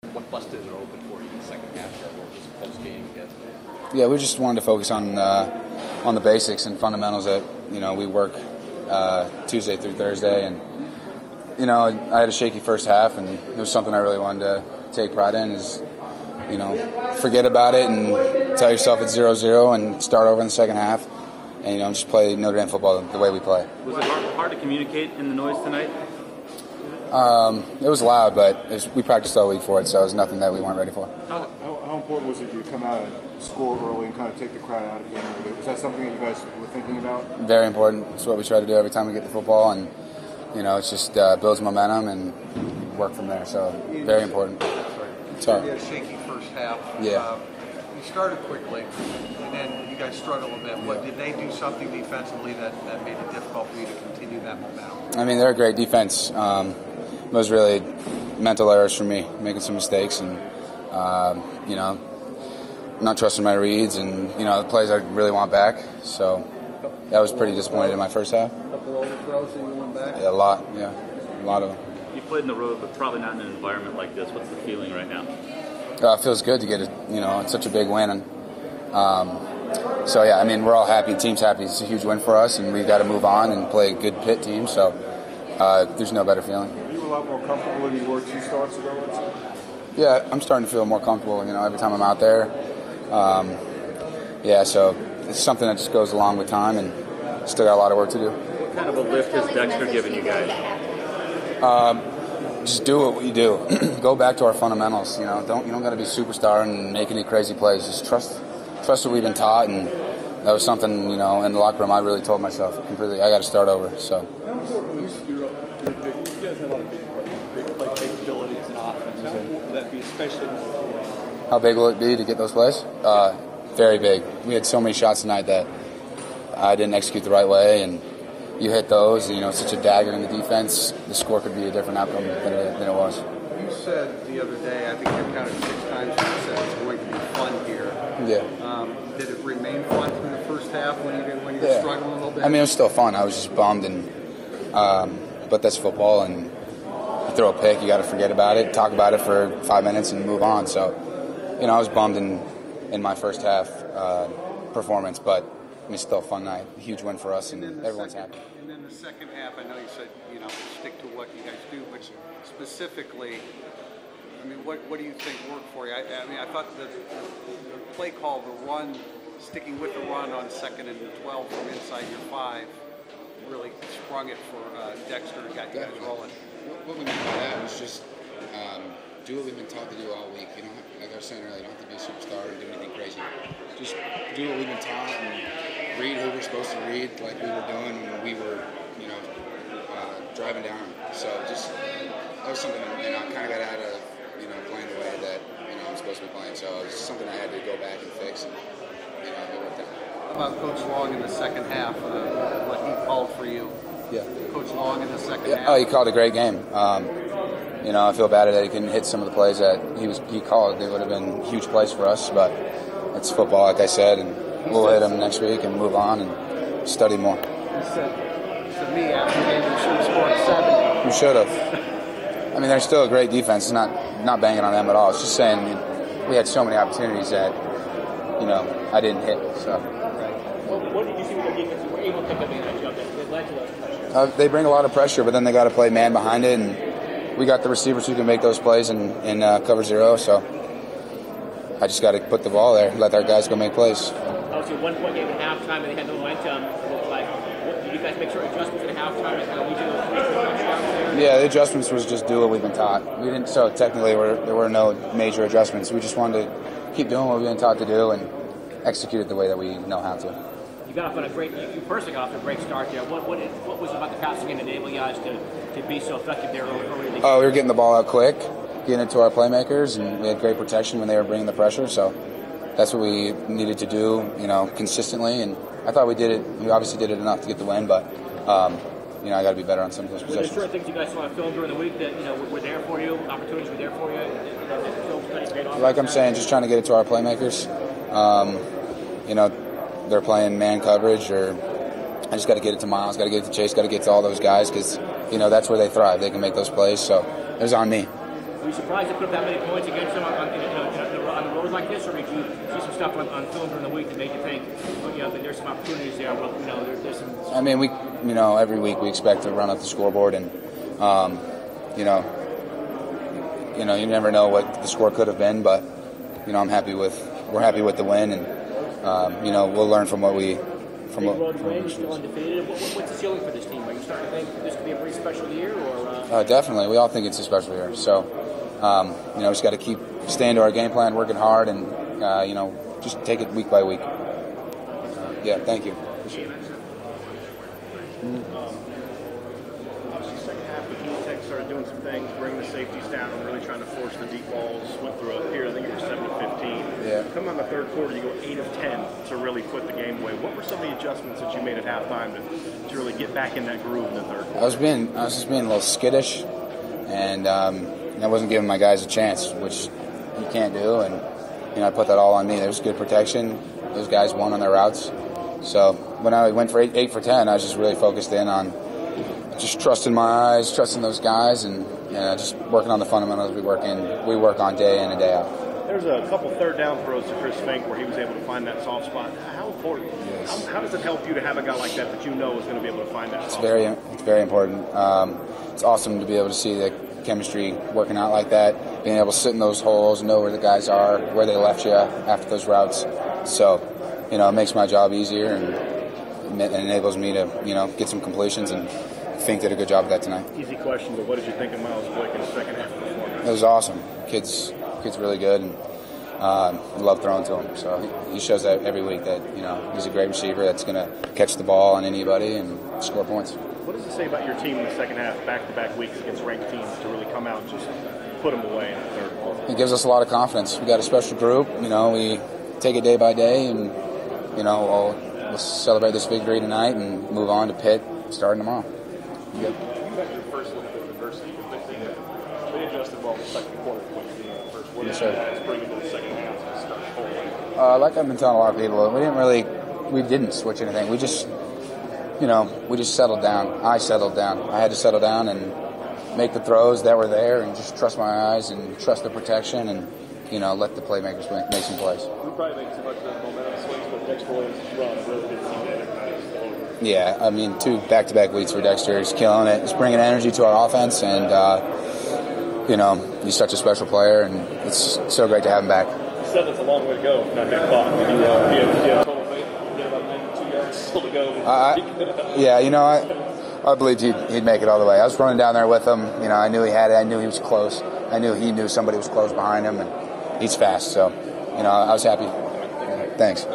What busted it open for you in the second half there? What was the post game again? Yeah, we just wanted to focus on the basics and fundamentals that we work Tuesday through Thursday, and I had a shaky first half, and it was something I really wanted to take pride in. Is forget about it and tell yourself it's 0-0 and start over in the second half, and just play Notre Dame football the way we play. Was it hard to communicate in the noise tonight? It was loud, but we practiced all week for it, so it was nothing that we weren't ready for. How important was it to come out and score early and kind of take the crowd out of the game a little bit? Was that something that you guys were thinking about? Very important. It's what we try to do every time we get the football, and it's just builds momentum and work from there. So very important. Sorry. You had a shaky first half. Yeah. You started quickly, and then you guys struggled a bit. What did they do something defensively that made it difficult for you to continue that momentum? I mean, they're a great defense. It was really mental errors for me, making some mistakes, and not trusting my reads, and the plays I really want back. So that was pretty disappointing in my first half. A couple overthrows that you want back? Yeah, a lot of them. You played in the road, but probably not in an environment like this. What's the feeling right now? It feels good to get such a big win, and so yeah, I mean, we're all happy. The team's happy. It's a huge win for us, and we've got to move on and play a good Pitt team. So there's no better feeling. Are you a lot more comfortable than you were 2 starts ago? Yeah, I'm starting to feel more comfortable. Every time I'm out there. So it's something that just goes along with time, and still got a lot of work to do. What kind of a lift has Dexter given you guys? Just do what we do. Go back to our fundamentals. You don't got to be a superstar and make any crazy plays. Just trust what we've been taught, and that was something in the locker room I really told myself completely. I got to start over. So. You guys have a lot of big play capabilities in offense. How will that be, especially? How big will it be to get those plays? Very big. We had so many shots tonight that I didn't execute the right way, and you hit those. It's such a dagger in the defense. The score could be a different outcome than it was. You said the other day, I think you counted 6 times, you said it's going to be fun here. Yeah. Did it remain fun through the first half when you were struggling a little bit? I mean, it was still fun. I was just bummed, but that's football, and you throw a pick, you got to forget about it, talk about it for 5 minutes, and move on. So, I was bummed in my first half performance, but still a fun night. A huge win for us, and everyone's happy. And then the second half, I know you said stick to what you guys do, but specifically, what do you think worked for you? I thought the play call, the run, sticking with the run on 2nd and 12 from inside your 5, really sprung it for Dexter and got you guys rolling. What we meant by that was just do what we've been taught to do all week. Like I was saying earlier, you don't have to be a superstar and do anything crazy. Just do what we've been taught and read who we're supposed to read, like we were doing when we were, driving down. So just that was something I kind of got out of, playing the way that I'm supposed to be playing. So it's something I had to go back and fix, and it worked out. How about Coach Long in the second half? What he called for you? Yeah. Coach Long in the second half. Oh, he called a great game. I feel bad that he couldn't hit some of the plays that he called. They would have been huge plays for us, but it's football, like I said, and we'll hit them next week and move on and study more. He said to me after the game, you should have scored 7. We should have. They're still a great defense. It's not banging on them at all. It's just saying we had so many opportunities that I didn't hit. So. Well, what did you see with the defense? Were able to take advantage of that led to those pressures? They bring a lot of pressure, but then they got to play man behind it, and we got the receivers who can make those plays in cover 0. So I just got to put the ball there, let our guys go make plays. Obviously, 1-point game at halftime, and they had no momentum. It looked like. Did you guys make sure adjustments at halftime and kind of lead you to those 3 touchdowns there? Yeah, the adjustments was just do what we've been taught. We didn't. So technically, there were no major adjustments. We just wanted to keep doing what we've been taught to do and execute it the way that we know how to. You got off on you personally got off to a great start there. What was it about the passing game that enabled you guys to be so effective there early in the game? Oh, we were getting the ball out quick, getting it to our playmakers, and we had great protection when they were bringing the pressure. So that's what we needed to do, consistently. And I thought we did it. We obviously did it enough to get the win, but I got to be better on some of those possessions. Were there certain things you guys saw on film during the week that were there for you? Opportunities were there for you? Like I'm saying, just trying to get it to our playmakers. They're playing man coverage, or I just got to get it to Miles, got to get it to Chase, got to get to all those guys because, that's where they thrive. They can make those plays, so it was on me. Were you surprised to put up that many points against them on the road like this, or did you see some stuff on film during the week that made you think, that there's some opportunities there? But there's some. I mean, every week we expect to run up the scoreboard, and you never know what the score could have been, but we're happy with the win, and we'll learn from what we. Road win, still undefeated. What's the ceiling for this team? Are you starting to think this could be a pretty special year, or? Definitely, we all think it's a special year. So, we just got to keep staying to our game plan, working hard, and just take it week by week. Yeah, thank you. Obviously, second half, Virginia Tech started doing some things, bringing the safeties down, and really trying to force the deep balls. Went through up here, I think it was 7-15. Yeah. Come on the third quarter, you go 8 of 10 to really put the game away. What were some of the adjustments that you made at halftime to really get back in that groove in the third quarter? I was just being a little skittish, and I wasn't giving my guys a chance, which you can't do. And I put that all on me. There was good protection. Those guys won on their routes. So when I went for 8 for 10, I was just really focused in on just trusting my eyes, trusting those guys, and just working on the fundamentals we work on day in and day out. There's a couple third down throws to Chris Fink where he was able to find that soft spot. How important? Yes. How does it help you to have a guy like that you know is going to be able to find that soft spot? It's very important. It's awesome to be able to see the chemistry working out like that, being able to sit in those holes, know where the guys are, where they left you after those routes. So, it makes my job easier and enables me to, get some completions, and Fink did a good job of that tonight. Easy question, but what did you think of Miles Blake in the second half performance? It was awesome. Kid's really good, and I love throwing to him. So he shows that every week that he's a great receiver that's going to catch the ball on anybody and score points. What does it say about your team in the second half, back-to-back weeks against ranked teams, to really come out and just put them away in the third quarter? It gives us a lot of confidence. We got a special group. We take it day by day, and we'll celebrate this victory tonight and move on to Pitt starting tomorrow. Yep. You had your first look at the adversity, but they adjusted well in the second quarter. What did you guys bring into the second half to start forward? Like I've been telling a lot of people, we didn't switch anything. We just, we just settled down. I settled down. I had to settle down and make the throws that were there, and just trust my eyes and trust the protection, and let the playmakers make some plays. We probably make too much of the momentum swings, but Dexter Williams' run really did seem to energize the whole group. Yeah, 2 back-to-back weeks for Dexter. He's killing it. He's bringing energy to our offense, and he's such a special player, and it's so great to have him back. You said that's a long way to go, not getting caught. Do you have total faith? You have about 92 yards still to go. I believed he'd make it all the way. I was running down there with him. I knew he had it. I knew he was close. I knew he knew somebody was close behind him, and he's fast. So, I was happy. Thanks.